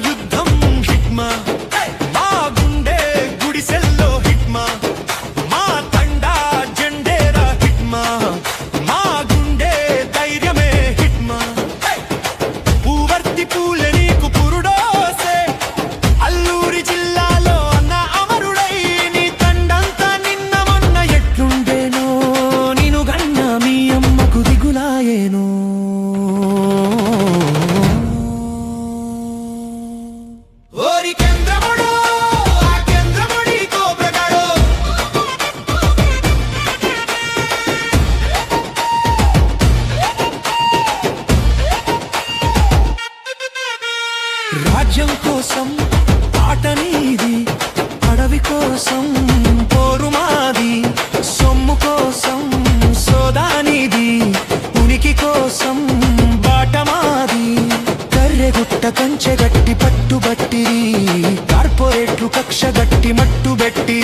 యుద్ధం హిట్మా మా గుండె గుడిసెల్లో హిట్మా మా తండా జెండేరా హిట్మా మా గుండె ధైర్యమే హిట్మా పూవర్తి పూలే నీకు పురుడోసే అల్లూరి జిల్లాలో అన్న అమరుడై నీ తండంతా నిన్న మొన్న ఎట్లుండేనో నిను గన్న మీ అమ్మకు దిగులాయేనో రాజ్యం కోసం ఆట నీది అడవి కోసం పోరు మాది సొమ్ము కోసం సోదానిది ఉనికి కోసం బాట మాది కర్రెగుట్ట కంచె గట్టి పట్టుబట్టిరి కార్పొరేట్లు కక్ష గట్టి మట్టు బెట్టి